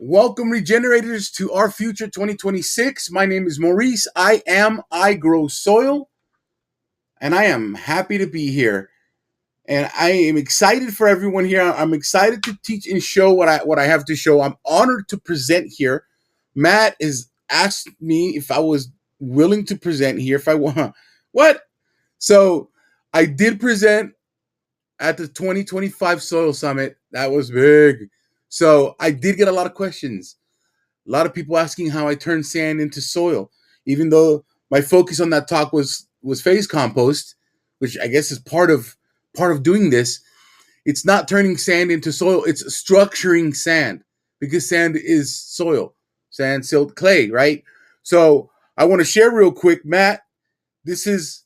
Welcome, regenerators, to our future 2026. My name is Maurice. I grow soil, and I am happy to be here. And I am excited for everyone here. I'm excited to teach and show what I have to show. I'm honored to present here. Matt has asked me if I was willing to present here. If I want, what? So I did present at the 2025 Soil Summit. That was big. So I did get a lot of questions. A lot of people asking how I turn sand into soil, even though my focus on that talk was phase compost, which I guess is part of doing this. It's not turning sand into soil; it's structuring sand, because sand is soil, sand, silt, clay, right? So I want to share real quick, Matt. This is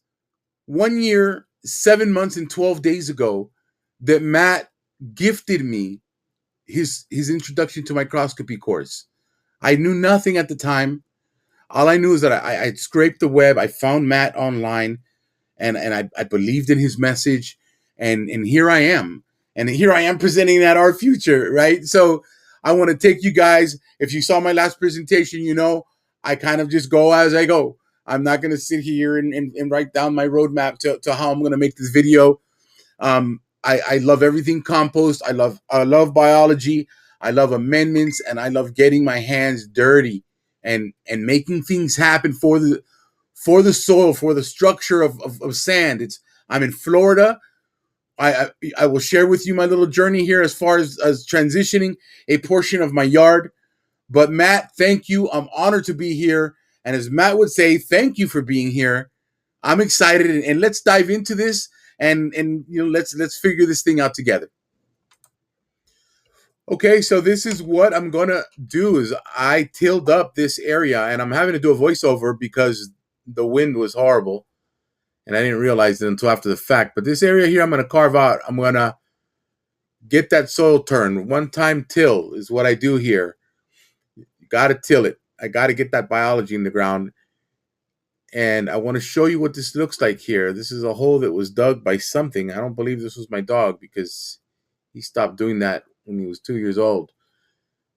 1 year, 7 months, and 12 days ago that Matt gifted me his introduction to microscopy course. I knew nothing at the time. All I knew is that I scraped the web. I found Matt online, and I believed in his message, and here I am. And here I am presenting that our future, right? So I want to take you guys, if you saw my last presentation, I kind of just go as I go. I'm not going to sit here and write down my roadmap to how I'm going to make this video. I love everything compost. I love biology. I love amendments, and I love getting my hands dirty and making things happen for the soil, for the structure of sand. I'm in Florida. I will share with you my little journey here as far as transitioning a portion of my yard. But Matt, thank you. I'm honored to be here. And as Matt would say, thank you for being here. I'm excited, and let's dive into this, and let's figure this thing out together. Okay, so this is what I'm gonna do. Is I tilled up this area, and I'm having to do a voiceover because the wind was horrible, and I didn't realize it until after the fact. But this area here, I'm gonna carve out. I'm gonna get that soil turned. One time till is what I do here. You gotta till it. I gotta get that biology in the ground. And I want to show you what this looks like here. This is a hole that was dug by something. I don't believe this was my dog, because he stopped doing that when he was 2 years old.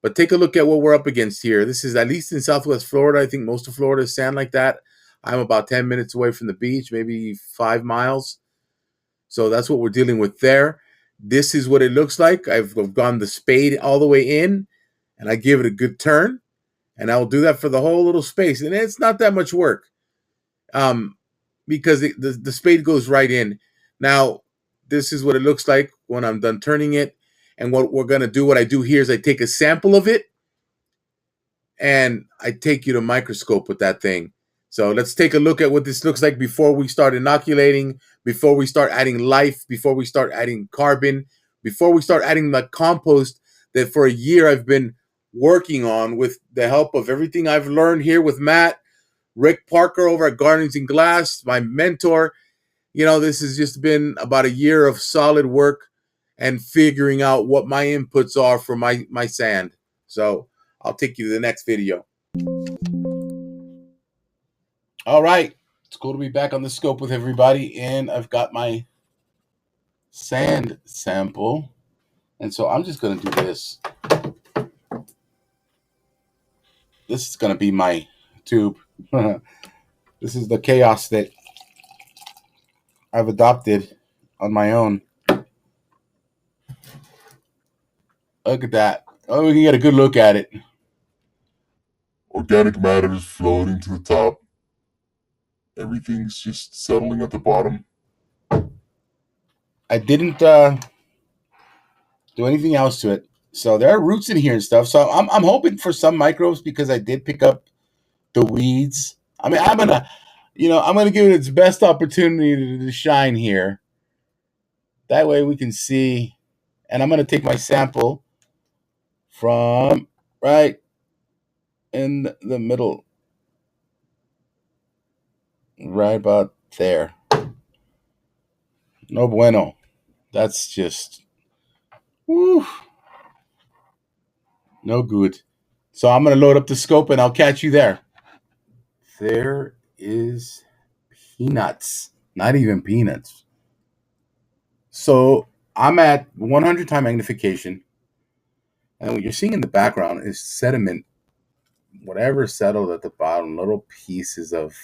But take a look at what we're up against here. This is, at least in Southwest Florida, I think most of Florida is sand like that. I'm about 10 minutes away from the beach, maybe 5 miles. So that's what we're dealing with there. This is what it looks like. I've gone the spade all the way in, and I give it a good turn. And I'll do that for the whole little space. And it's not that much work, because the spade goes right in. Now, this is what it looks like when I'm done turning it. And what we're going to do, what I do here is I take a sample of it, and I take you to Microscope with that thing. So let's take a look at what this looks like before we start inoculating, before we start adding life, before we start adding carbon, before we start adding the compost that for a year I've been working on with the help of everything I've learned here with Matt, Rick Parker over at Gardens and Glass, my mentor. This has just been about a year of solid work and figuring out what my inputs are for my sand. So I'll take you to the next video. All right. It's cool to be back on the scope with everybody. And I've got my sand sample. And so I'm just going to do this. This is going to be my tube. This is the chaos that I've adopted on my own. Look at that. Oh, we can get a good look at it. Organic matter is floating to the top. Everything's just settling at the bottom. I didn't do anything else to it. So there are roots in here and stuff. So I'm hoping for some microbes, because I did pick up the weeds. I mean, I'm gonna give it its best opportunity to shine here. That way we can see. And I'm gonna take my sample from right in the middle, right about there. No bueno. That's just, whew, no good. So I'm going to load up the scope, and I'll catch you there. There is peanuts. Not even peanuts. So I'm at 100 time magnification. And what you're seeing in the background is sediment, whatever settled at the bottom, little pieces of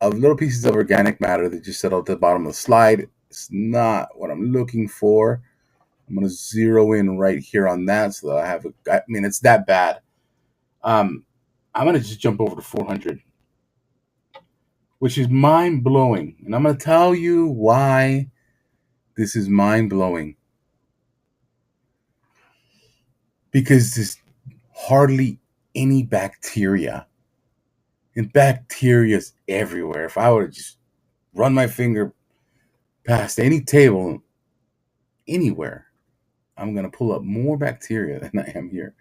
organic matter that just settled at the bottom of the slide. It's not what I'm looking for. I'm going to zero in right here on that so that I mean, it's that bad. I'm going to just jump over to 400, which is mind blowing. And I'm going to tell you why this is mind blowing. Because there's hardly any bacteria. And bacteria's everywhere. If I were to just run my finger past any table anywhere, I'm going to pull up more bacteria than I am here.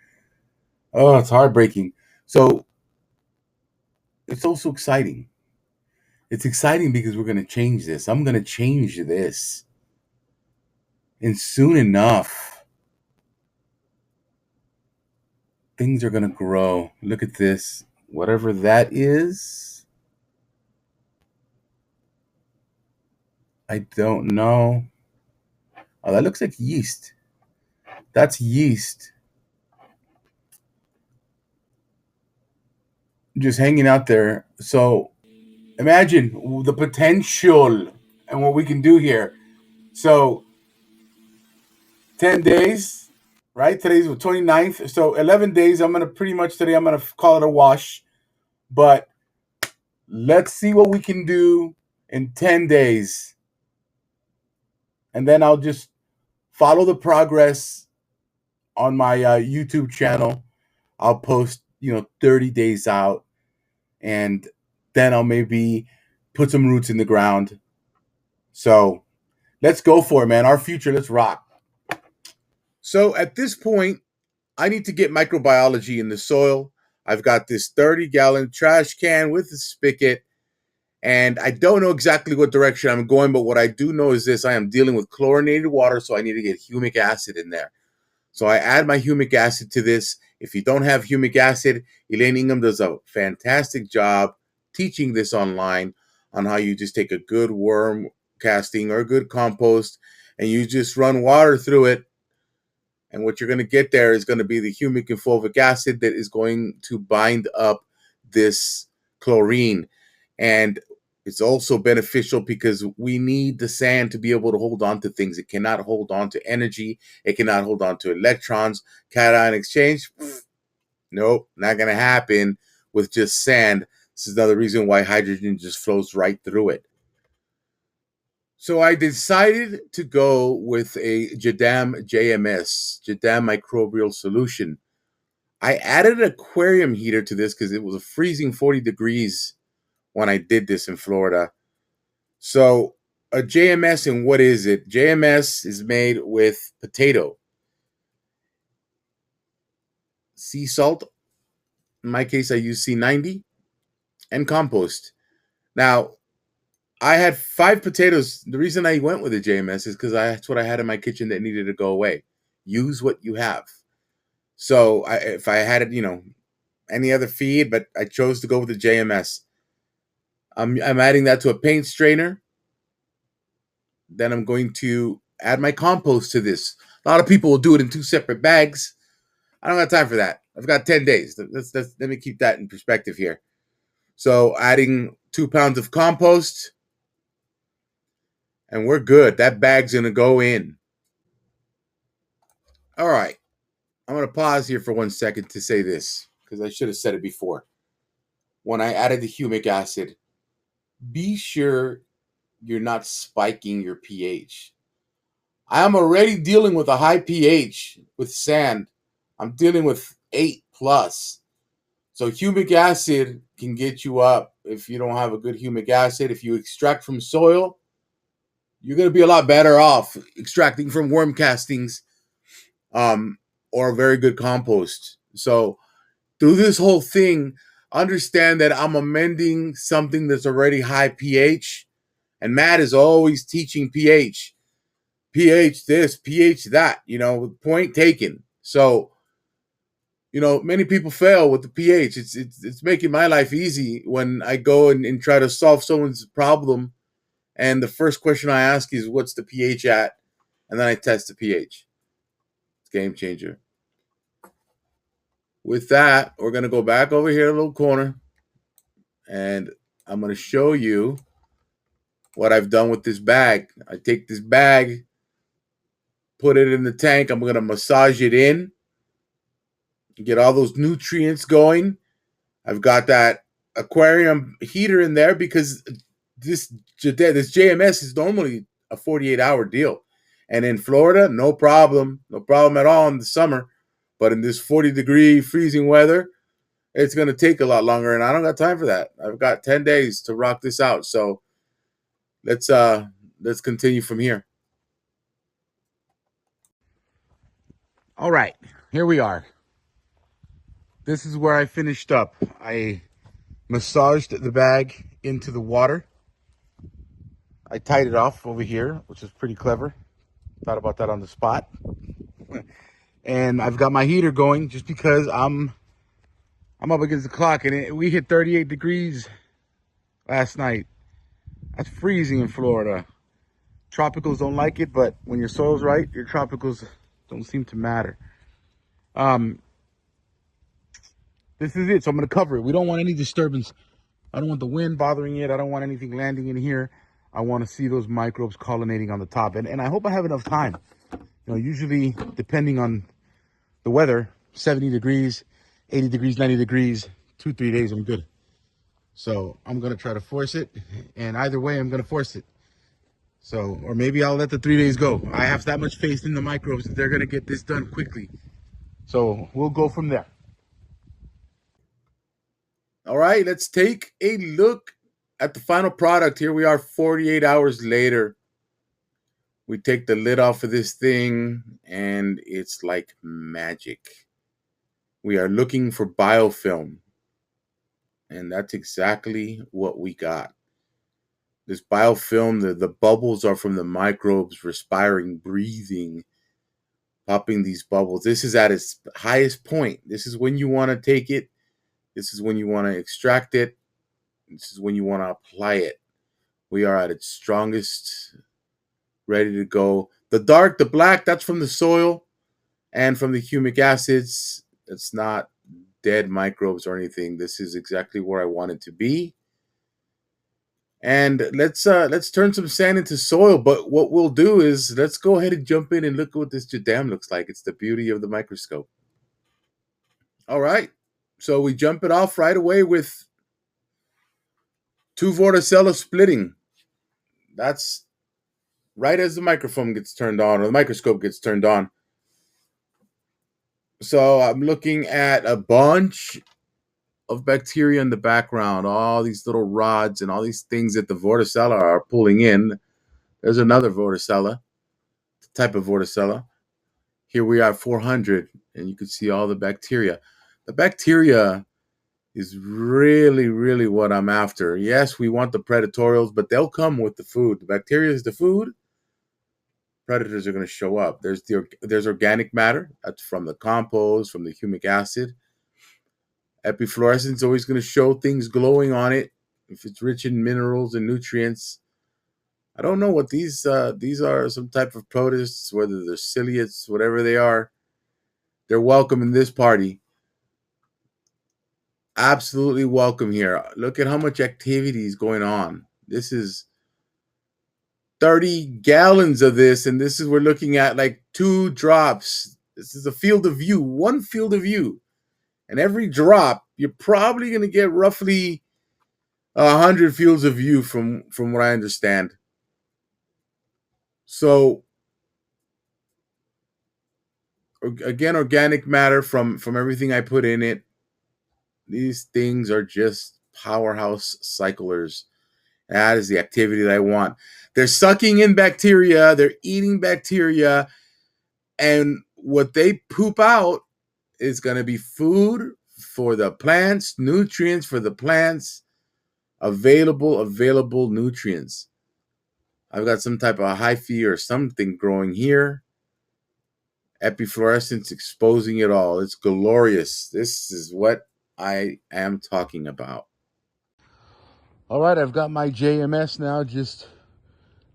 Oh, it's heartbreaking. So it's also exciting. It's exciting because we're going to change this. I'm going to change this. And soon enough, things are going to grow. Look at this. Whatever that is, I don't know. Oh, that looks like yeast. That's yeast just hanging out there. So imagine the potential and what we can do here. So 10 days, right? Today's the 29th. So 11 days. I'm going to call it a wash. But let's see what we can do in 10 days. And then I'll just follow the progress on my YouTube channel. I'll post, 30 days out. And then I'll maybe put some roots in the ground. So let's go for it, man. Our future, let's rock. So at this point, I need to get microbiology in the soil. I've got this 30-gallon trash can with a spigot, and I don't know exactly what direction I'm going, but what I do know is this. I am dealing with chlorinated water, so I need to get humic acid in there. So I add my humic acid to this. If you don't have humic acid, Elaine Ingham does a fantastic job teaching this online on how you just take a good worm casting or a good compost and you just run water through it. And what you're going to get there is going to be the humic and fulvic acid that is going to bind up this chlorine. And it's also beneficial because we need the sand to be able to hold on to things. It cannot hold on to energy. It cannot hold on to electrons. Cation exchange, nope, not going to happen with just sand. This is another reason why hydrogen just flows right through it. So I decided to go with a Jadam JMS, Jadam Microbial Solution. I added an aquarium heater to this because it was a freezing 40 degrees when I did this in Florida. So a JMS, and what is it? JMS is made with potato, sea salt. In my case, I use C90 and compost. Now, I had 5 potatoes. The reason I went with a JMS is because that's what I had in my kitchen that needed to go away. Use what you have. So if I had it, any other feed, but I chose to go with the JMS. I'm adding that to a paint strainer. Then I'm going to add my compost to this. A lot of people will do it in 2 separate bags. I don't have time for that. I've got 10 days. Let me keep that in perspective here. So adding 2 pounds of compost, and we're good. That bag's going to go in. All right. I'm going to pause here for 1 second to say this because I should have said it before. When I added the humic acid, be sure you're not spiking your pH. I am already dealing with a high pH with sand. I'm dealing with 8 plus. So humic acid can get you up if you don't have a good humic acid. If you extract from soil, you're going to be a lot better off extracting from worm castings or a very good compost. So through this whole thing, understand that I'm amending something that's already high pH. And Matt is always teaching pH. pH this, pH that, point taken. So, many people fail with the pH. It's making my life easy when I go and try to solve someone's problem. And the first question I ask is, what's the pH at? and then I test the pH. It's a game changer. With that, we're going to go back over here a little corner, and I'm going to show you what I've done with this bag. I take this bag, put it in the tank. I'm going to massage it in, get all those nutrients going. I've got that aquarium heater in there because this JMS is normally a 48-hour deal. And in Florida, no problem at all in the summer. But in this 40-degree freezing weather, it's going to take a lot longer, and I don't got time for that. I've got 10 days to rock this out. So let's continue from here. All right, here we are. This is where I finished up. I massaged the bag into the water. I tied it off over here, which is pretty clever. Thought about that on the spot. And I've got my heater going just because I'm up against the clock, and we hit 38 degrees last night. That's freezing in Florida. Tropicals don't like it, but when your soil's right, your tropicals don't seem to matter. This is it. So I'm going to cover it. We don't want any disturbance. I don't want the wind bothering it. I don't want anything landing in here. I want to see those microbes colonizing on the top. And I hope I have enough time. Usually, depending on the weather, 70 degrees, 80 degrees, 90 degrees, 2-3 days, I'm good. So I'm going to try to force it. And either way, I'm going to force it. So, or maybe I'll let the 3 days go. I have that much faith in the microbes that they're going to get this done quickly. So we'll go from there. All right, let's take a look at the final product. Here we are 48 hours later. We take the lid off of this thing, and it's like magic. We are looking for biofilm, and that's exactly what we got. This biofilm, the bubbles are from the microbes respiring, breathing, popping these bubbles. This is at its highest point. This is when you want to take it. This is when you want to extract it. This is when you want to apply it. We are at its strongest, ready to go. The dark, the black, that's from the soil and from the humic acids. It's not dead microbes or anything. This is exactly where I want it to be. And let's turn some sand into soil. But what we'll do is let's go ahead and jump in and look at what this jadam looks like. It's the beauty of the microscope. All right. So we jump it off right away with 2 vorticella splitting. That's right as the microphone gets turned on, or the microscope gets turned on. So I'm looking at a bunch of bacteria in the background, all these little rods and all these things that the vorticella are pulling in. There's another vorticella, type of vorticella. Here we are 400, and you can see all the bacteria. The bacteria is really, really what I'm after. Yes, we want the predatorials, but they'll come with the food. The bacteria is the food. Predators are going to show up. There's organic matter. That's from the compost, from the humic acid. Epifluorescence is always going to show things glowing on it. If it's rich in minerals and nutrients. I don't know what these are, some type of protists, whether they're ciliates, whatever they are. They're welcome in this party. Absolutely welcome here. Look at how much activity is going on. This is 30 gallons of this, and we're looking at like 2 drops. This is a field of view, one field of view. And every drop, you're probably going to get roughly 100 fields of view from what I understand. So, again, organic matter from everything I put in it. These things are just powerhouse cyclers. That is the activity that I want. They're sucking in bacteria. They're eating bacteria. And what they poop out is going to be food for the plants, nutrients for the plants, available nutrients. I've got some type of hyphae or something growing here. Epifluorescence exposing it all. It's glorious. This is what I am talking about. All right, I've got my JMS now just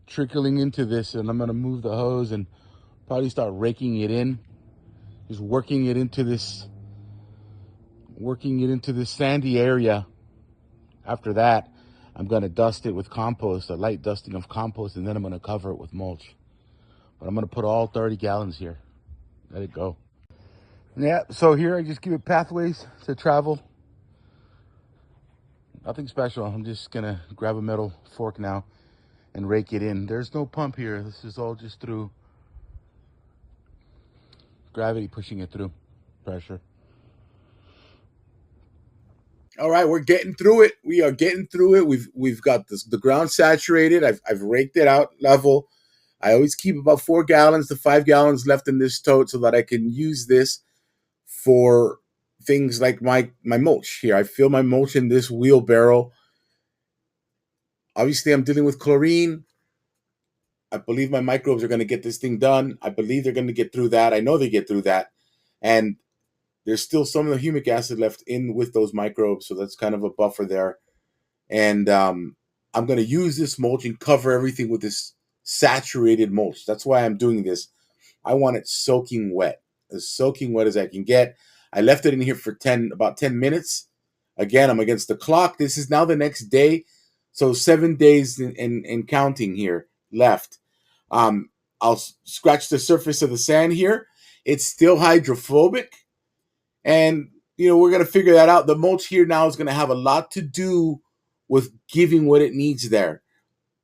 trickling into this, and I'm going to move the hose and Probably start raking it in, just working it into this sandy area. After that, I'm going to dust it with compost, a light dusting of compost, and then I'm going to cover it with mulch. But I'm going to put all 30 gallons here. Let it go. Yeah, so here I just give it pathways to travel. Nothing special. I'm just going to grab a metal fork now and rake it in. There's no pump here. This is all just through gravity pushing it through pressure. All right, we're getting through it. We are getting through it. We've got the ground saturated. I've raked it out level. I always keep about 4 gallons to 5 gallons left in this tote so that I can use this for things like my mulch here. I fill my mulch in this wheelbarrow. Obviously, I'm dealing with chlorine. I believe my microbes are going to get this thing done. I believe they're going to get through that. I know they get through that. And there's still some of the humic acid left in with those microbes, so that's kind of a buffer there. And I'm going to use this mulch and cover everything with this saturated mulch. That's why I'm doing this. I want it soaking wet, as soaking wet as I can get. I left it in here for about 10 minutes. Again, I'm against the clock. This is now the next day, so 7 days in counting here left. I'll scratch the surface of the sand here. It's still hydrophobic, and we're going to figure that out. The mulch here now is going to have a lot to do with giving what it needs there.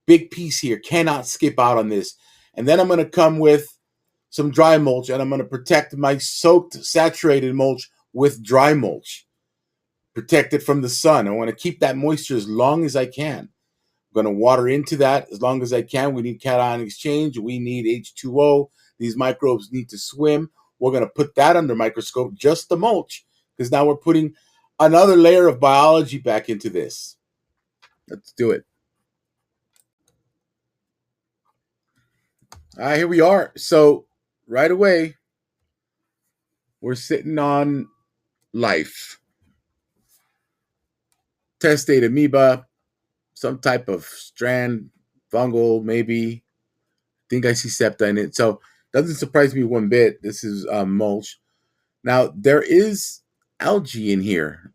Big piece here. Cannot skip out on this. And then I'm going to come with some dry mulch, and I'm going to protect my soaked, saturated mulch with dry mulch. Protect it from the sun. I want to keep that moisture as long as I can. I'm going to water into that as long as I can. We need cation exchange. We need H2O. These microbes need to swim. We're going to put that under microscope, just the mulch, because now we're putting another layer of biology back into this. Let's do it. All right, here we are. So right away, we're sitting on life. Testate amoeba, some type of strand, fungal, maybe. I think I see septa in it. So doesn't surprise me one bit. This is mulch. Now, there is algae in here,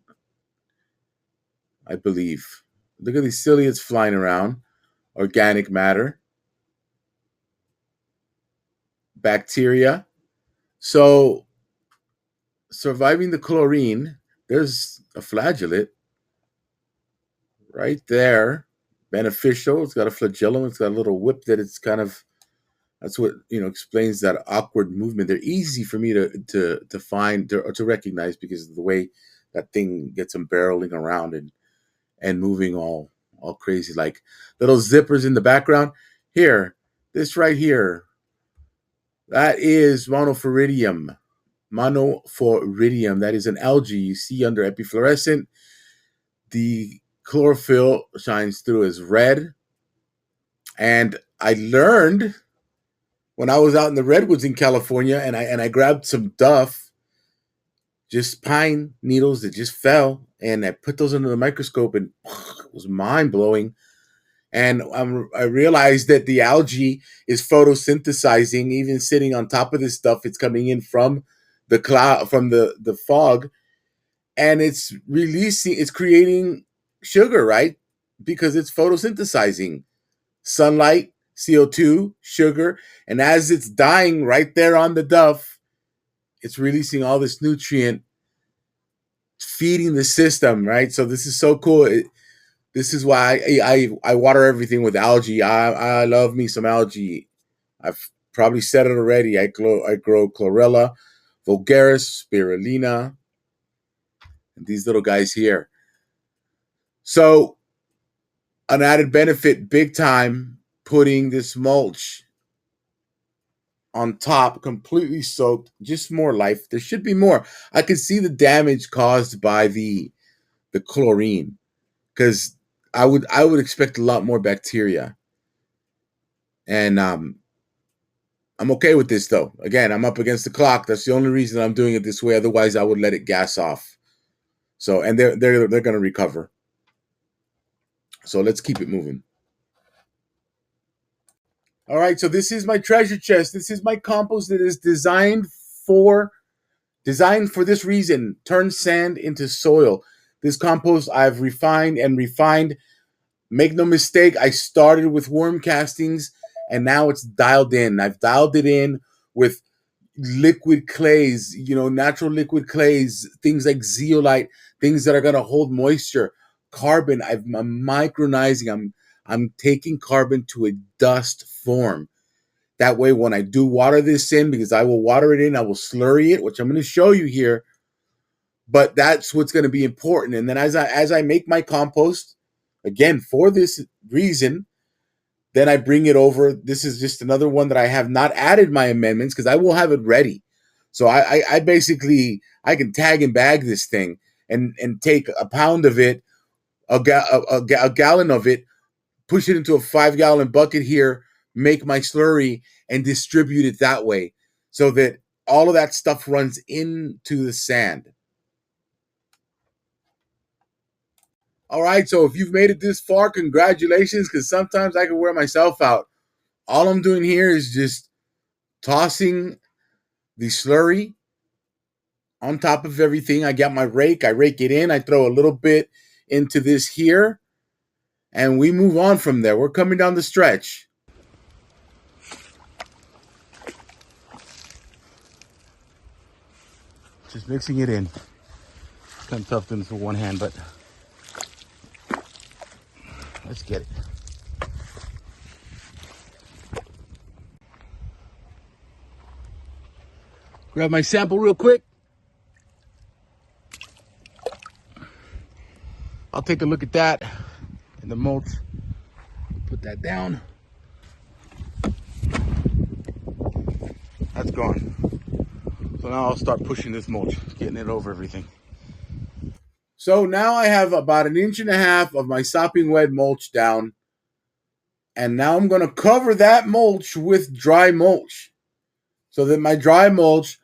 I believe. Look at these ciliates flying around. Organic matter. Bacteria. So, surviving the chlorine, there's a flagellate right there. Beneficial. It's got a flagellum. It's got a little whip that it's kind of, that's what explains that awkward movement. They're easy for me to find or to recognize because of the way that thing gets them barreling around and moving all crazy, like little zippers in the background. Here, this right here, that is monophoridium. Monophoridium. That is an algae you see under epifluorescent. The chlorophyll shines through as red. And I learned when I was out in the redwoods in California, and I grabbed some duff, just pine needles that just fell, and I put those under the microscope, and it was mind blowing. And I realized that the algae is photosynthesizing, even sitting on top of this stuff. It's coming in from the cloud, from the fog, and it's releasing, it's creating sugar, right? Because it's photosynthesizing sunlight, CO2, sugar, and as it's dying right there on the duff, it's releasing all this nutrient, feeding the system, right? So this is so cool. This is why I water everything with algae. I love me some algae. I've probably said it already. I grow chlorella, vulgaris, spirulina, and these little guys here. So an added benefit, big time, putting this mulch on top, completely soaked, just more life. There should be more. I can see the damage caused by the chlorine, because I would expect a lot more bacteria. And I'm okay with this though. Again, I'm up against the clock. That's the only reason I'm doing it this way. Otherwise, I would let it gas off. So, and they're going to recover. So let's keep it moving. All right, so this is my treasure chest. This is my compost that is designed for this reason: turn sand into soil. This compost I've refined and refined. Make no mistake, I started with worm castings and now it's dialed in. I've dialed it in with liquid clays, natural liquid clays, things like zeolite, things that are going to hold moisture, carbon. I'm micronizing. I'm taking carbon to a dust form. That way, when I do water this in, because I will water it in, I will slurry it, which I'm going to show you here. But that's what's going to be important. And then as I make my compost, again for this reason, then I bring it over. This is just another one that I have not added my amendments because I will have it ready. So I basically I can tag and bag this thing and take a pound of it, a gallon of it, push it into a 5-gallon bucket here, make my slurry, and distribute it that way so that all of that stuff runs into the sand. All right, so if you've made it this far, congratulations, because sometimes I can wear myself out. All I'm doing here is just tossing the slurry on top of everything. I got my rake, I rake it in, I throw a little bit into this here, and we move on from there. We're coming down the stretch. Just mixing it in. Kind of tough doing this with one hand, but let's get it. Grab my sample real quick. I'll take a look at that in the mulch. Put that down. That's gone. So now I'll start pushing this mulch, getting it over everything. So now I have about 1.5 inches of my sopping wet mulch down. And now I'm going to cover that mulch with dry mulch so that my dry mulch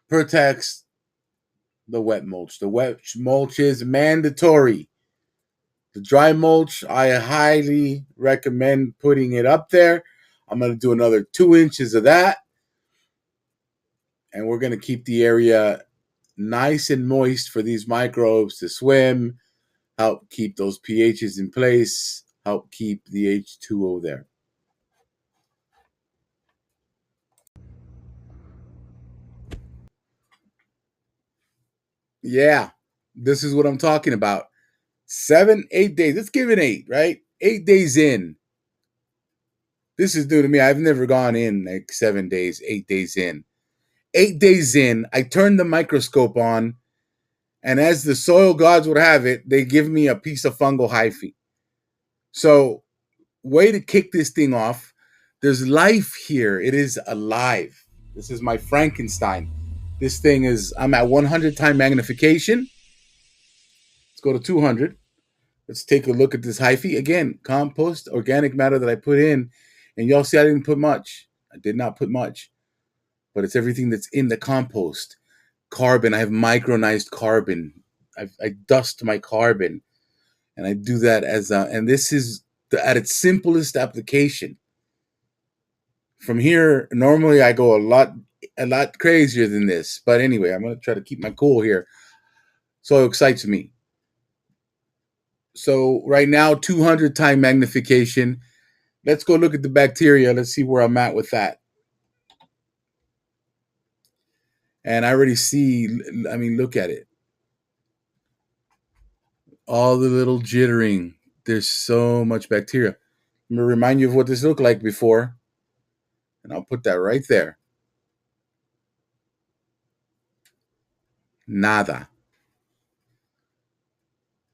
protects the wet mulch. The wet mulch is mandatory. The dry mulch, I highly recommend putting it up there. I'm going to do another 2 inches of that. And we're going to keep the area nice and moist for these microbes to swim, help keep those pHs in place, help keep the H2O there. Yeah, this is what I'm talking about. 7, 8 days. Let's give it 8, right? 8 days in. This is new to me. I've never gone in like 7 days, 8 days in. 8 days in, I turn the microscope on, and as the soil gods would have it, they give me a piece of fungal hyphae. So, way to kick this thing off. There's life here. It is alive. This is my Frankenstein. This thing is, I'm at 100 time magnification. Let's go to 200. Let's take a look at this hyphae. Again, compost, organic matter that I put in. And y'all see I didn't put much. I did not put much. But it's everything that's in the compost. Carbon. I have micronized carbon. I dust my carbon. And I do that and this is at its simplest application. From here, normally I go a lot crazier than this. But anyway, I'm going to try to keep my cool here. So it excites me. So right now, 200 time magnification. Let's go look at the bacteria. Let's see where I'm at with that. And I already see, I mean, look at it. All the little jittering. There's so much bacteria. I'm going to remind you of what this looked like before. And I'll put that right there. Nada.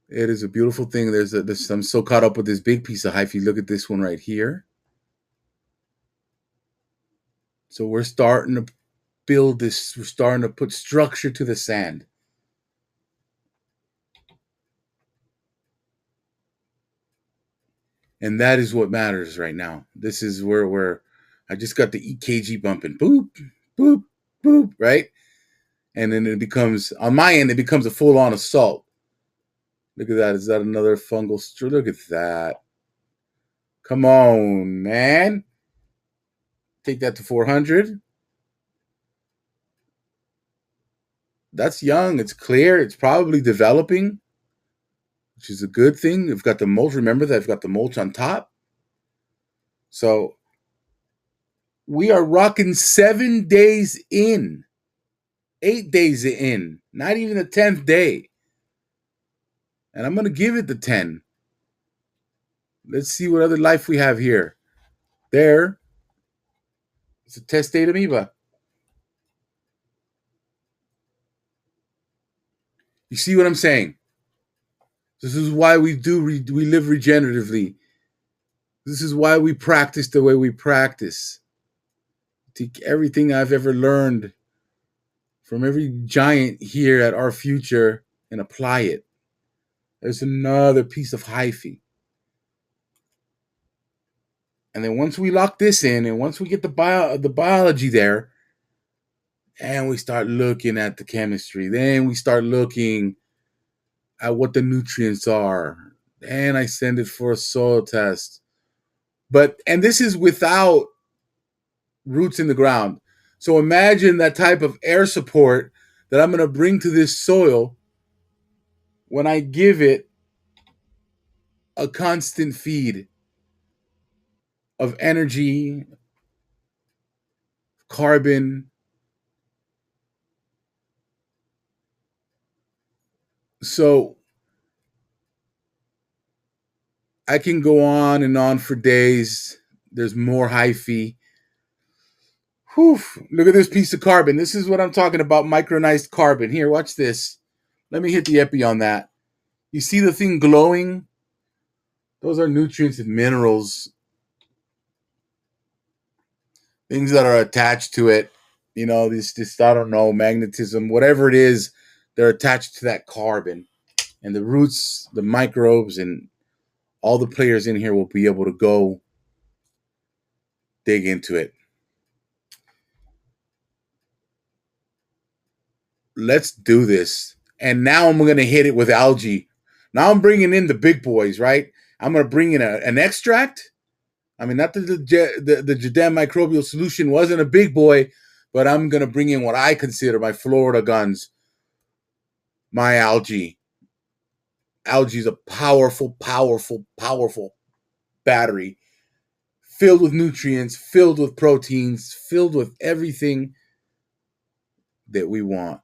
It is a beautiful thing. I'm so caught up with this big piece of hyphae. Look at this one right here. So we're starting to build this. We're starting to put structure to the sand. And that is what matters right now. This is where I just got the EKG bumping. Boop, boop, boop, right? And then it becomes, on my end, it becomes a full-on assault. Look at that. Is that another fungal? Look at that. Come on, man. Take that to 400. That's young. It's clear. It's probably developing, which is a good thing. We've got the mulch. Remember that I've got the mulch on top. So we are rocking 7 days in, 8 days in, not even the 10th day. And I'm going to give it the 10. Let's see what other life we have here. There. It's a testate amoeba. You see what I'm saying? This is why we live regeneratively. This is why we practice the way we practice. Take everything I've ever learned from every giant here at Our Future and apply it. There's another piece of hyphae. And then once we lock this in, and once we get the biology there, and we start looking at the chemistry, then we start looking at what the nutrients are, and I send it for a soil test. And this is without roots in the ground. So imagine that type of air support that I'm going to bring to this soil when I give it a constant feed of energy, carbon. So I can go on and on for days. There's more hyphae. Whew, look at this piece of carbon. This is what I'm talking about, micronized carbon. Here, watch this. Let me hit the epi on that. You see the thing glowing? Those are nutrients and minerals. Things that are attached to it. You know, this I don't know, magnetism, whatever it is, they're attached to that carbon. And the roots, the microbes, and all the players in here will be able to go dig into it. Let's do this. And now I'm going to hit it with algae. Now I'm bringing in the big boys, right? I'm going to bring in an extract. I mean, not that the Jadam microbial solution wasn't a big boy, but I'm going to bring in what I consider my Florida guns, my algae. Algae is a powerful, powerful, powerful battery filled with nutrients, filled with proteins, filled with everything that we want.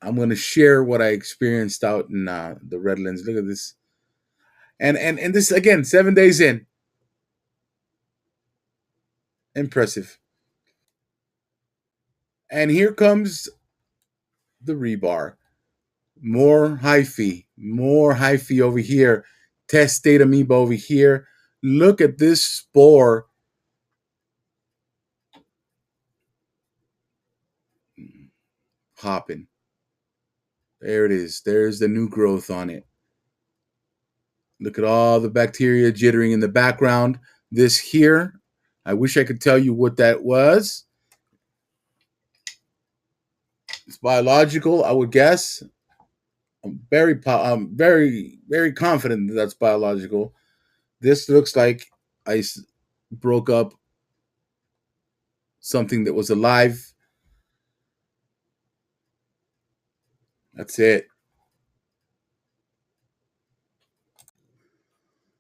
I'm going to share what I experienced out in the Redlands. Look at this. And this, again, 7 days in. Impressive. And here comes the rebar. More hyphae over here. Testate amoeba over here. Look at this spore. Hopping. There it is. There's the new growth on it. Look at all the bacteria jittering in the background. This here, I wish I could tell you what that was. It's biological, I would guess. I'm very, very confident that that's biological. This looks like I broke up something that was alive. That's it.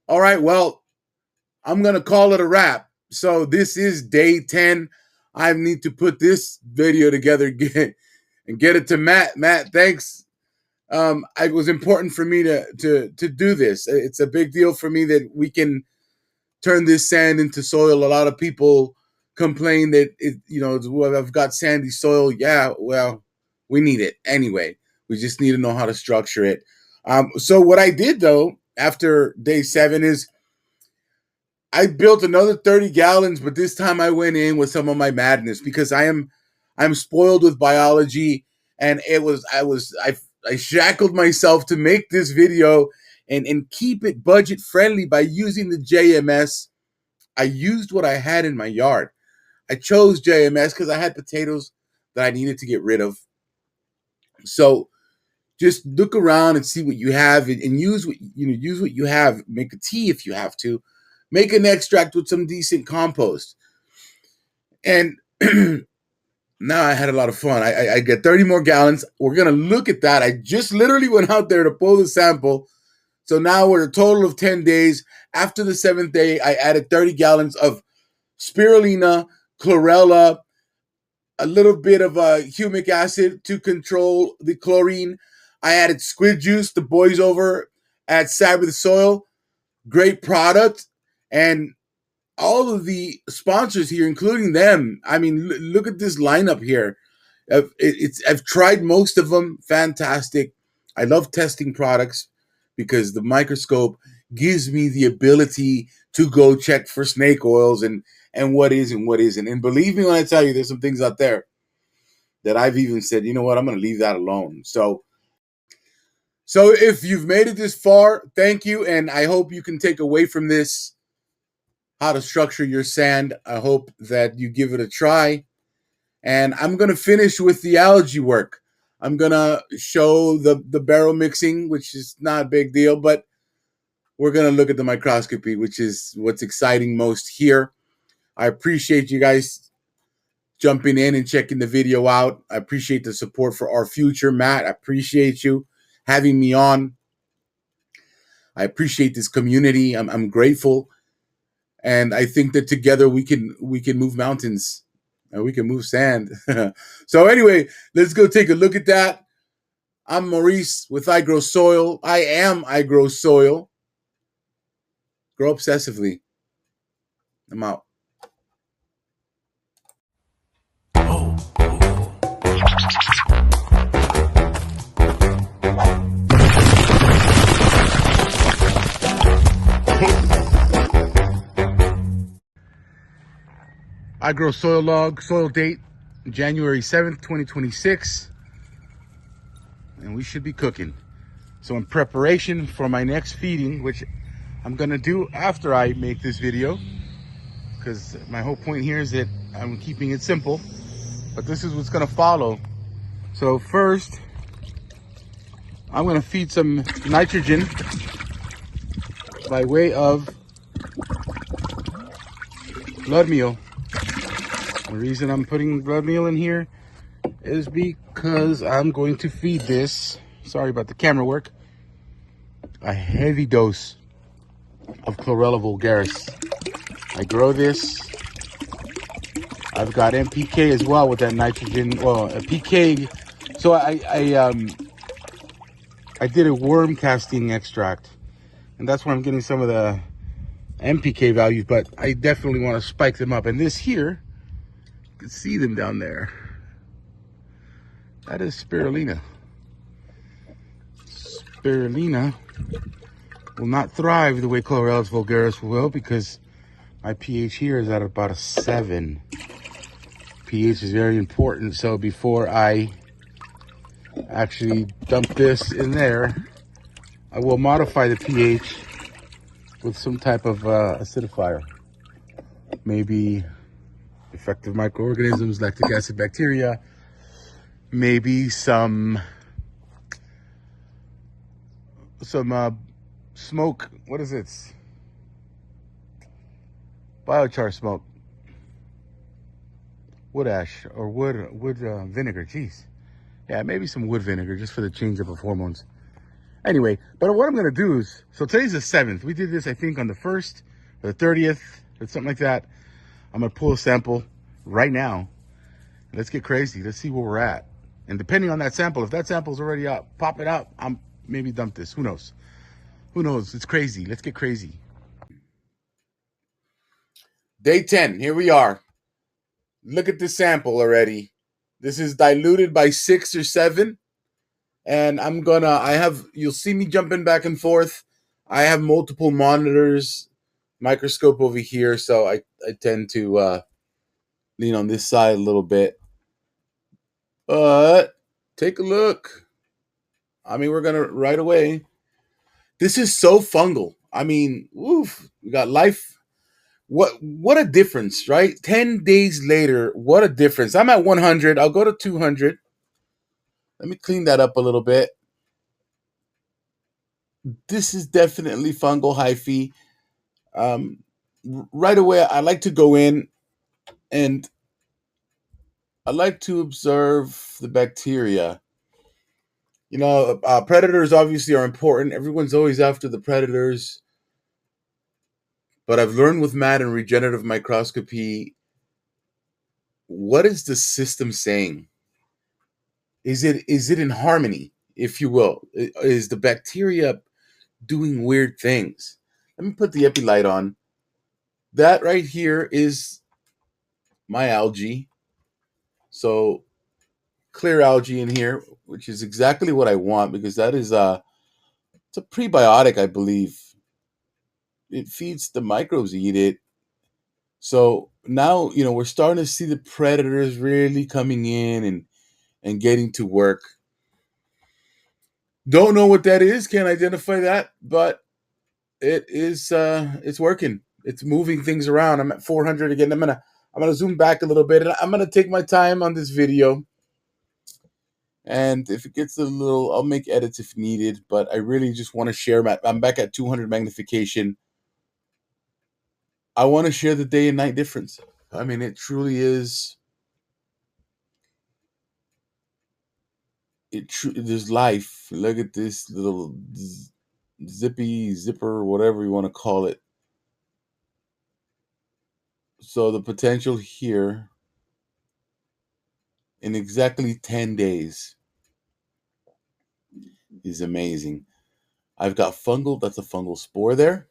All right, well, I'm going to call it a wrap. So this is day 10. I need to put this video together and get it to Matt. Matt, thanks. It was important for me to do this. It's a big deal for me that we can turn this sand into soil. A lot of people complain that I've got sandy soil. Yeah, well, we need it anyway. We just need to know how to structure it. So what I did though after day 7 is I built another 30 gallons, but this time I went in with some of my madness because I'm spoiled with biology, and I shackled myself to make this video and keep it budget friendly by using the JMS. I used what I had in my yard. I chose JMS because I had potatoes that I needed to get rid of. So just look around and see what you have and use what you have. Make a tea if you have to. Make an extract with some decent compost. And now I had a lot of fun. I get 30 more gallons. We're going to look at that. I just literally went out there to pull the sample. So now we're a total of 10 days. After the 7th day, I added 30 gallons of spirulina, chlorella, a little bit of humic acid to control the chlorine. I added squid juice. The boys over at Sabbath Soil, great product. And all of the sponsors here, including them, I mean, look at this lineup here. I've tried most of them. Fantastic. I love testing products because the microscope gives me the ability to go check for snake oils and what is and what isn't. And believe me when I tell you, there's some things out there that I've even said, you know what, I'm going to leave that alone. So if you've made it this far, thank you. And I hope you can take away from this how to structure your sand. I hope that you give it a try. And I'm going to finish with the algae work. I'm going to show the barrel mixing, which is not a big deal, but we're going to look at the microscopy, which is what's exciting most here. I appreciate you guys jumping in and checking the video out. I appreciate the support for our future. Matt, I appreciate you having me on. I appreciate this community. I'm grateful. And I think that together we can move mountains. We can move sand. So anyway, let's go take a look at that. I'm Maurice with I Grow Soil. I am I Grow Soil. Grow obsessively. I'm out. I Grow Soil log, soil date, January 7th, 2026. And we should be cooking. So in preparation for my next feeding, which I'm gonna do after I make this video, because my whole point here is that I'm keeping it simple, but this is what's gonna follow. So first, I'm gonna feed some nitrogen by way of blood meal. The reason I'm putting blood meal in here is because I'm going to feed this, sorry about the camera work, a heavy dose of chlorella vulgaris. I grow this. I've got NPK as well with that nitrogen, well, a PK. So I did a worm casting extract, and that's where I'm getting some of the NPK values, but I definitely want to spike them up. And this here, you can see them down there. That is spirulina. Spirulina will not thrive the way chlorella vulgaris will, because my pH here is at about a 7. pH is very important. So before I actually dump this in there, I will modify the pH with some type of acidifier. Maybe effective microorganisms, lactic acid bacteria, maybe some smoke, what is it? Biochar smoke. Wood ash or wood vinegar, jeez. Yeah, maybe some wood vinegar just for the change up of hormones. Anyway, but what I'm gonna do is, so today's the 7th. We did this, I think, on the 1st or the 30th or something like that. I'm gonna pull a sample right now. Let's get crazy. Let's see where we're at. And depending on that sample, if that sample's already up, pop it out. I'm maybe dump this. Who knows? Who knows? It's crazy. Let's get crazy. Day 10. Here we are. Look at the sample already. This is diluted by 6 or 7. And you'll see me jumping back and forth. I have multiple monitors, microscope over here, so I tend to lean on this side a little bit. But take a look. I mean, we're gonna right away. This is so fungal. I mean, woof, we got life. What a difference, right? 10 days later, what a difference. I'm at 100. I'll go to 200. Let me clean that up a little bit. This is definitely fungal hyphae. Right away, I like to go in and I like to observe the bacteria. Predators obviously are important. Everyone's always after the predators. But I've learned with math and regenerative microscopy, what is the system saying? Is it in harmony, if you will? Is the bacteria doing weird things? Let me put the epi light on. That right here is my algae. So clear algae in here, which is exactly what I want because that is it's a prebiotic, I believe. It feeds the microbes, eat it. So now, we're starting to see the predators really coming in and getting to work. Don't know what that is, can't identify that, but it's working. It's moving things around. I'm at 400 again. I'm gonna zoom back a little bit and I'm gonna take my time on this video. And if it gets a little, I'll make edits if needed, but I really just want to share I'm back at 200 magnification. I want to share the day and night difference. I mean, it truly is. There's life. Look at this little zippy zipper, whatever you want to call it. So the potential here in exactly 10 days is amazing. I've got fungal. That's a fungal spore there.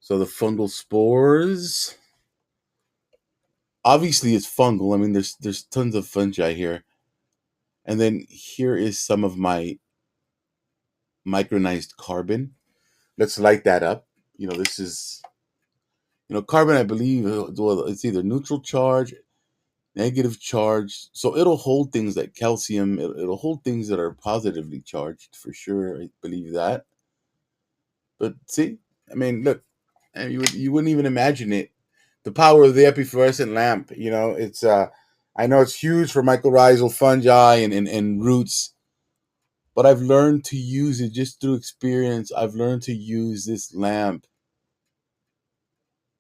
So the fungal spores, obviously, it's fungal. I mean, there's tons of fungi here. And then here is some of my micronized carbon. Let's light that up. This is, carbon, I believe, well, it's either neutral charge, negative charge. So it'll hold things like calcium. It'll hold things that are positively charged for sure. I believe that. But see, I mean, look, and you wouldn't even imagine it. The power of the epifluorescent lamp. It's I know it's huge for mycorrhizal fungi and roots. But I've learned to use it just through experience. I've learned to use this lamp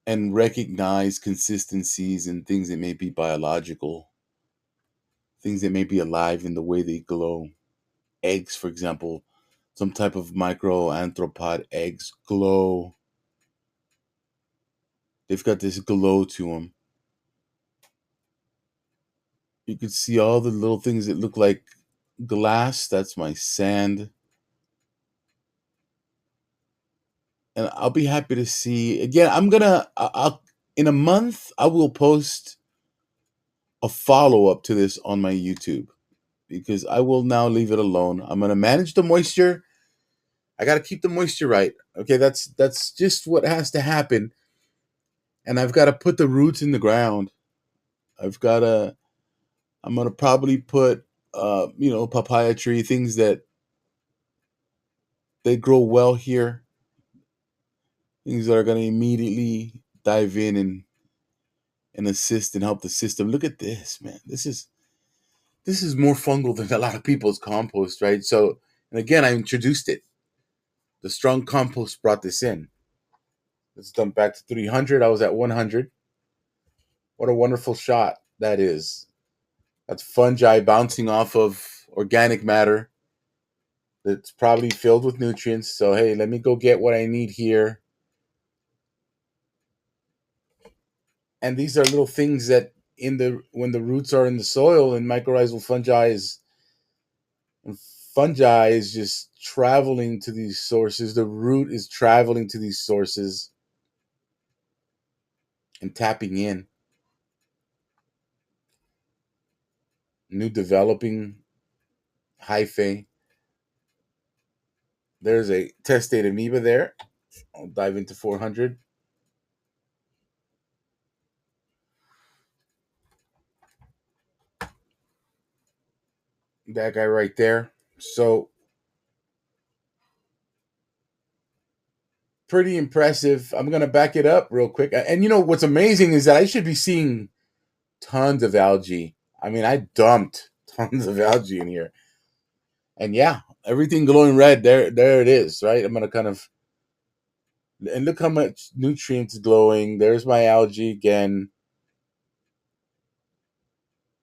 and recognize consistencies and things that may be biological, things that may be alive in the way they glow. Eggs, for example, some type of microanthropod eggs glow. They've got this glow to them. You can see all the little things that look like glass. That's my sand. And I'll be happy to see. Again, I'll in a month, I will post a follow up to this on my YouTube because I will now leave it alone. I'm going to manage the moisture. I got to keep the moisture right. Okay, that's just what has to happen. And I've got to put the roots in the ground. I'm going to probably put papaya tree, things that they grow well here. Things that are going to immediately dive in and assist and help the system. Look at this, man. This is more fungal than a lot of people's compost, right? So, and again, I introduced it. The strong compost brought this in. Let's dump back to 300. I was at 100. What a wonderful shot that is. That's fungi bouncing off of organic matter that's probably filled with nutrients. So, hey, let me go get what I need here. And these are little things that when the roots are in the soil and mycorrhizal fungi is just traveling to these sources. The root is traveling to these sources and tapping in. New developing hyphae. There's a testate amoeba there. I'll dive into 400. That guy right there. So pretty impressive. I'm going to back it up real quick. And what's amazing is that I should be seeing tons of algae. I mean, I dumped tons of algae in here. And yeah, everything glowing red, there it is, right? I'm going to kind of, and look how much nutrients glowing. There's my algae again.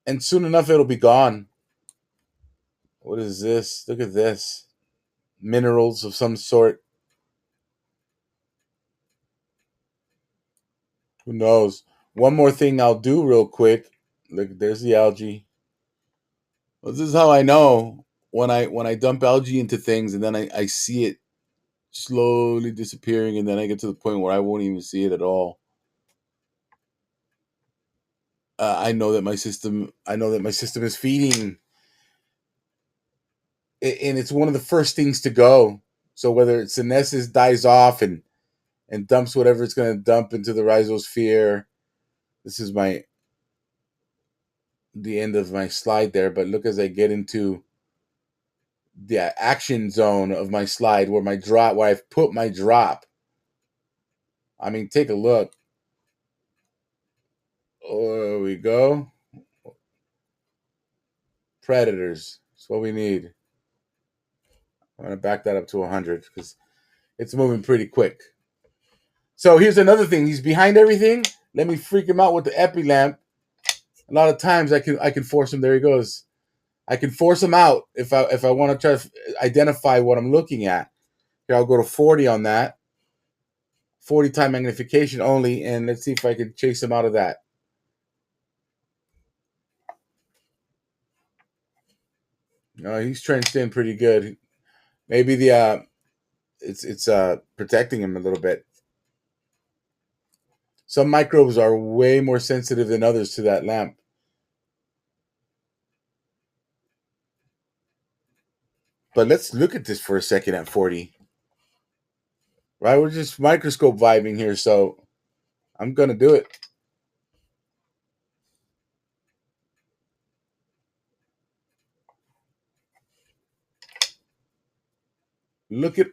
and soon enough it'll be gone. What is this? Look at this. Minerals of some sort. Who knows? One more thing I'll do real quick. Look, there's the algae. Well, this is how I know when I dump algae into things and then I see it slowly disappearing and then I get to the point where I won't even see it at all. I know that my system is feeding, and it's one of the first things to go. So whether it's senescence dies off and dumps whatever it's going to dump into the rhizosphere. This is the end of my slide there, but look as I get into the action zone of my slide where my drop, where I've put my drop. I mean, take a look. Oh, there we go. Predators. That's what we need. I'm going to back that up to 100 because it's moving pretty quick. So here's another thing. He's behind everything. Let me freak him out with the epi lamp. A lot of times I can force him. There he goes. I can force him out if I want to try to identify what I'm looking at. Here, I'll go to 40 on that. 40 time magnification only, and let's see if I can chase him out of that. He's trenched in pretty good. Maybe the it's protecting him a little bit. Some microbes are way more sensitive than others to that lamp. But let's look at this for a second at 40. Right, we're just microscope vibing here, so I'm gonna do it. Look at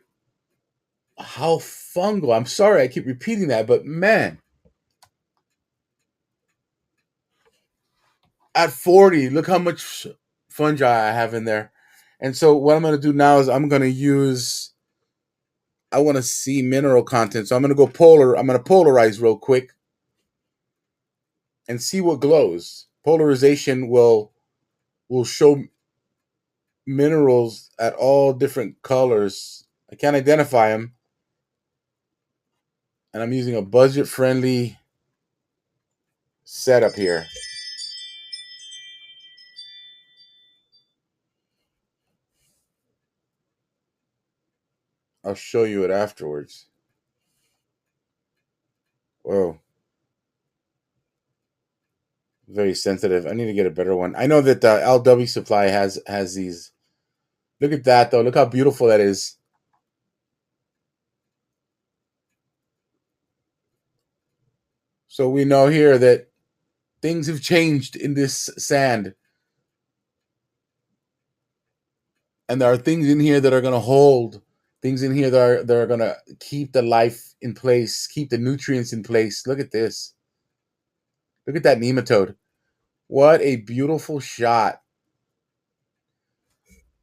how fungal. I'm sorry I keep repeating that, but man, at 40, look how much fungi I have in there. And so what I'm going to do now is I'm going to use, I want to see mineral content. So I'm going to go polar. I'm going to polarize real quick and see what glows. Polarization will show minerals at all different colors. I can't identify them. And I'm using a budget-friendly setup here. I'll show you it afterwards. Whoa. Very sensitive. I need to get a better one. I know that LW Supply has these. Look at that, though. Look how beautiful that is. So we know here that things have changed in this sand. And there are things in here that are going to hold. Things in here that are going to keep the life in place, keep the nutrients in place. Look at this. Look at that nematode. What a beautiful shot.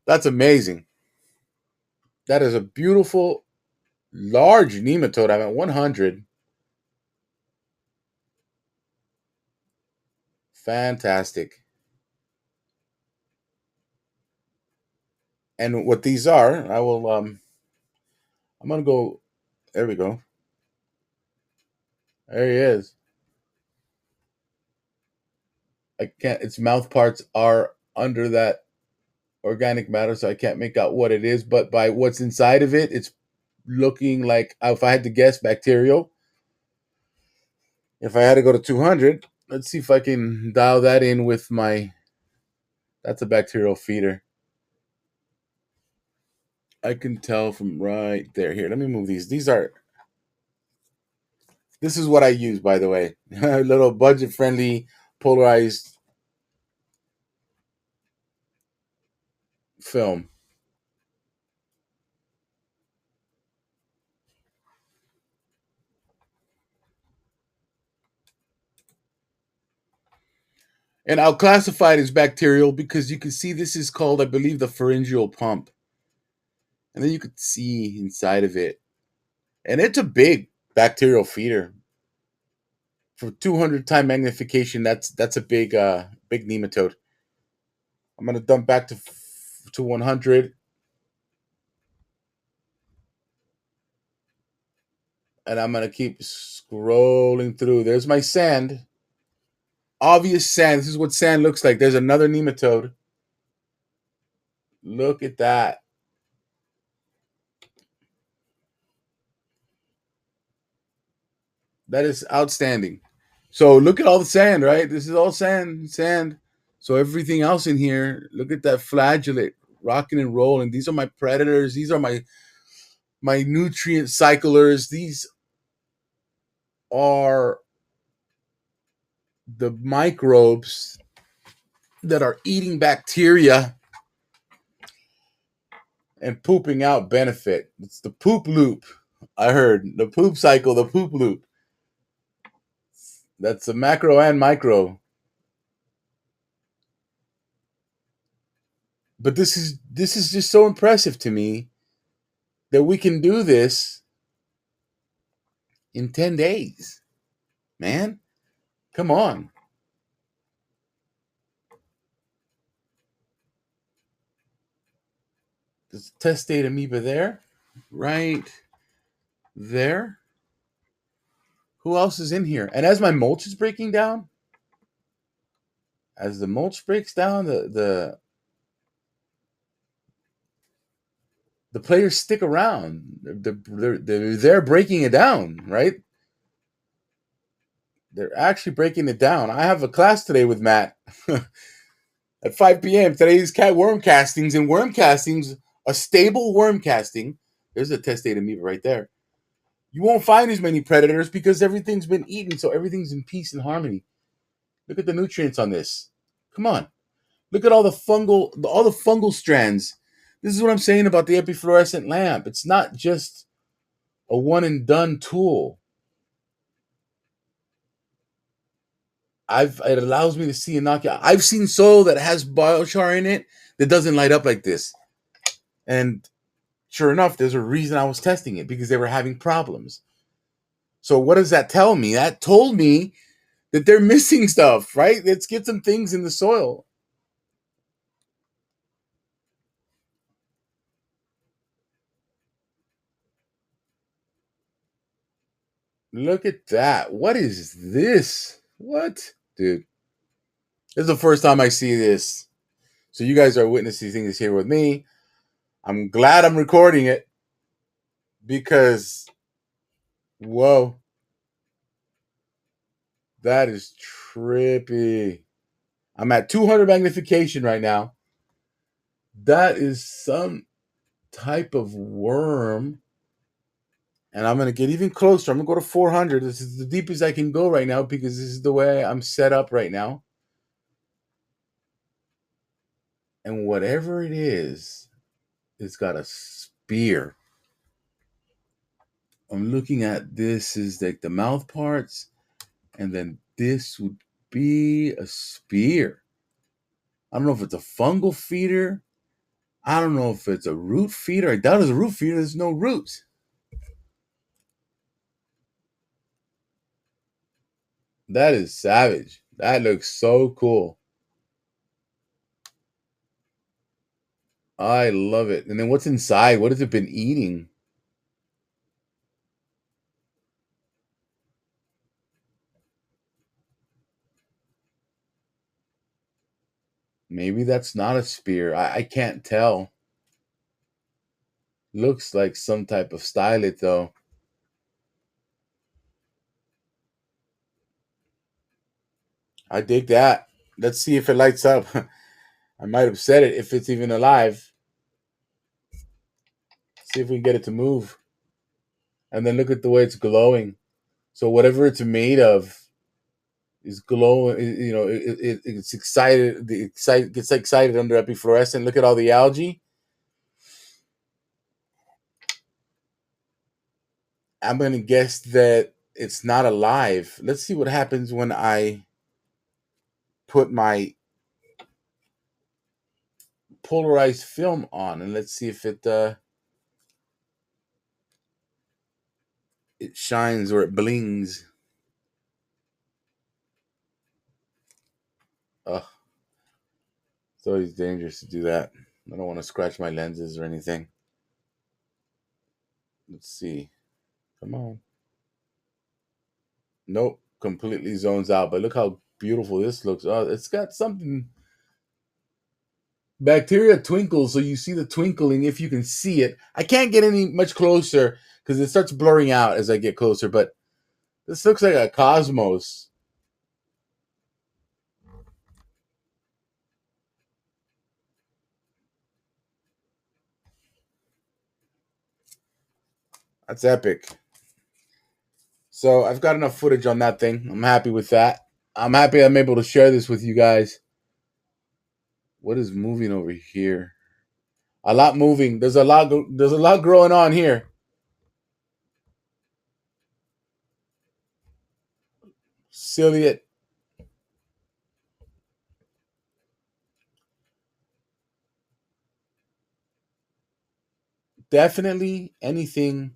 That's amazing. That is a beautiful, large nematode. I'm at 100. Fantastic. And what these are, I will I'm gonna go. There we go. There he is. I can't. Its mouth parts are under that organic matter, so I can't make out what it is. But by what's inside of it, it's looking like, if I had to guess, bacterial. If I had to go to 200, let's see if I can dial that in with my. That's a bacterial feeder. I can tell from right there. Here, let me move these. These are. This is what I use, by the way. A little budget-friendly, polarized film. And I'll classify it as bacterial because you can see this is called, I believe, the pharyngeal pump. And then you could see inside of it. And it's a big bacterial feeder. For 200 time magnification, that's a big Big nematode. I'm gonna dump back to 100, and I'm gonna keep scrolling through. There's my sand. Obvious sand. This is what sand looks like. There's another nematode. Look at that. That is outstanding. So look at all the sand, right? This is all sand, sand. So everything else in here, look at that flagellate rocking and rolling. These are my predators. These are my nutrient cyclers. These are the microbes that are eating bacteria and pooping out benefit. It's the poop loop. I heard the poop cycle, the poop loop. That's a macro and micro. But this is just so impressive to me that we can do this in 10 days. Man, come on. There's a testate amoeba there. Right there. Who else is in here? And as my mulch is breaking down, as the mulch breaks down, the players stick around. They're breaking it down, right? They're actually breaking it down. I have a class today with Matt at 5 p.m. Today's cat worm castings, and worm castings, a stable worm casting. There's a testate amoeba right there. You won't find as many predators because everything's been eaten, so everything's in peace and harmony. Look at the nutrients on this. Come on. Look at all the fungal strands. This is what I'm saying about the epifluorescent lamp. It's not just a one and done tool. It allows me to see inoculate. I've seen soil that has biochar in it that doesn't light up like this. And sure enough, there's a reason I was testing it, because they were having problems. So what does that tell me? That told me that they're missing stuff, right? Let's get some things in the soil. Look at that. What is this? What? Dude. This is the first time I see this. So you guys are witnessing this here with me. I'm glad I'm recording it because, whoa, that is trippy. I'm at 200 magnification right now. That is some type of worm. And I'm going to get even closer. I'm going to go to 400. This is the deepest I can go right now because this is the way I'm set up right now. And whatever it is, it's got a spear. I'm looking at this is like the mouth parts, and then this would be a spear. I don't know if it's a fungal feeder. I don't know if it's a root feeder. I doubt it's a root feeder. There's no roots. That is savage. That looks so cool. I love it. And then what's inside? What has it been eating? Maybe that's not a spear. I can't tell. Looks like some type of stylet though. I dig that. Let's see if it lights up. I might have said it if it's even alive. See if we can get it to move. And then look at the way it's glowing. So whatever it's made of is glowing. You know, it's excited. Gets excited under epifluorescent. Look at all the algae. I'm gonna guess that it's not alive. Let's see what happens when I put my polarized film on, and let's see if it shines or it blings. Ugh. It's always dangerous to do that. I don't want to scratch my lenses or anything. Let's see. Come on. Nope. Completely zones out. But look how beautiful this looks. Oh, it's got something. Bacteria twinkles, so you see the twinkling if you can see it. I can't get any much closer because it starts blurring out as I get closer, but this looks like a cosmos. That's epic. So I've got enough footage on that thing. I'm happy with that. I'm happy I'm able to share this with you guys. What is moving over here? A lot moving. There's a lot. There's a lot growing on here. Ciliate. Definitely anything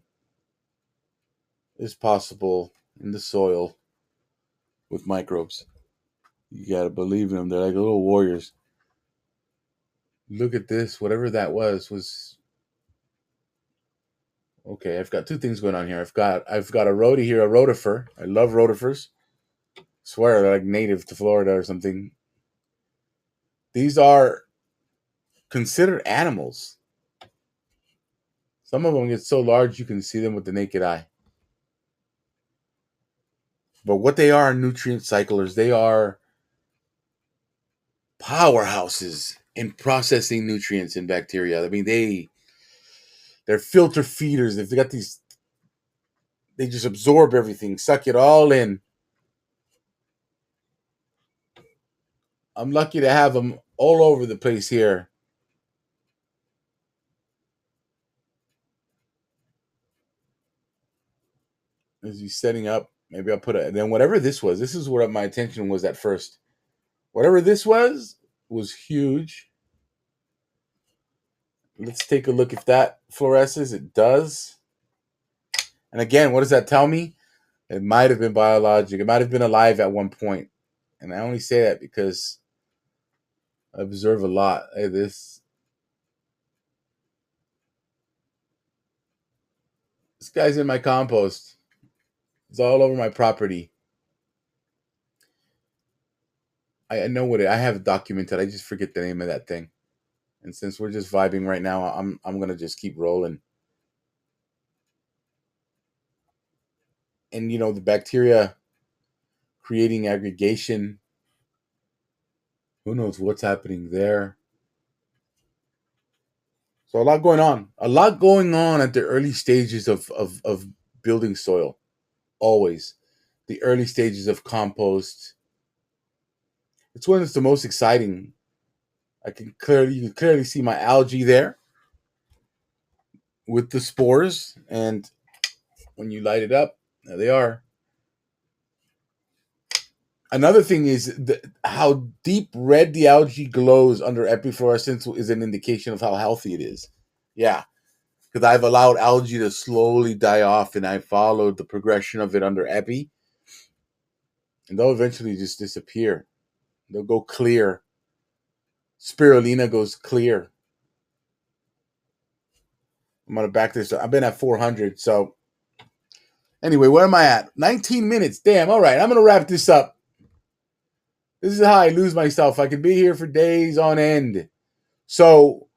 is possible in the soil with microbes. You gotta believe in them. They're like little warriors. Look at this. Whatever that was okay. I've got two things going on here. I've got a rhodie here, a rotifer. I love rotifers. Swear they're like native to Florida or something. These are considered animals. Some of them get so large you can see them with the naked eye. But what they are nutrient cyclers. They are powerhouses in processing nutrients in bacteria. I mean, they're filter feeders. They've got these. They just absorb everything, suck it all in. I'm lucky to have them all over the place here. As he's setting up, maybe I'll put it. Then whatever this was, this is where my attention was at first. Whatever this was huge. Let's take a look if that fluoresces. It does. And again, what does that tell me? It might have been biologic. It might have been alive at one point. And I only say that because I observe a lot. Hey, this guy's in my compost. It's all over my property. I know what I have documented. I just forget the name of that thing. And since we're just vibing right now, I'm gonna just keep rolling. And the bacteria creating aggregation. Who knows what's happening there? So a lot going on. A lot going on at the early stages of building soil. Always. The early stages of compost. It's when it's the most exciting. You can clearly see my algae there with the spores. And when you light it up, there they are. Another thing is how deep red the algae glows under epifluorescence is an indication of how healthy it is. Yeah, because I've allowed algae to slowly die off, and I followed the progression of it under epi, and they'll eventually just disappear. They'll go clear. Spirulina goes clear. I'm gonna back this up. I've been at 400, so anyway, where am I at? 19 minutes. Damn. All right, I'm gonna wrap this up. This is how I lose myself. I could be here for days on end. So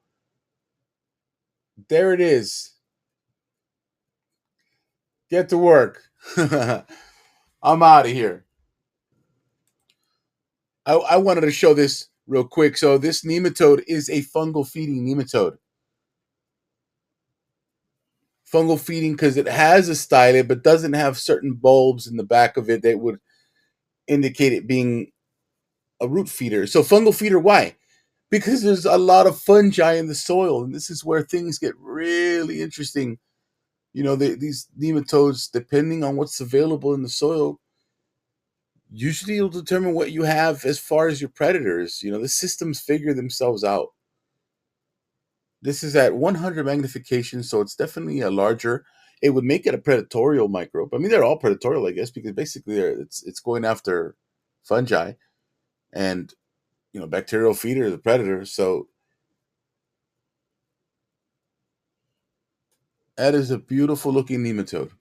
there it is. Get to work. I'm out of here. I wanted to show this real quick. So this nematode is a fungal feeding nematode. Fungal feeding because it has a stylet but doesn't have certain bulbs in the back of it that would indicate it being a root feeder. So fungal feeder, why? Because there's a lot of fungi in the soil, and this is where things get really interesting. These nematodes, depending on what's available in the soil, usually it'll determine what you have as far as your predators. The systems figure themselves out. This is at 100 magnification, so it's definitely a larger. It would make it a predatorial microbe. I mean, they're all predatorial, I guess, because basically it's going after fungi, and bacterial feeder, the predator. So that is a beautiful looking nematode.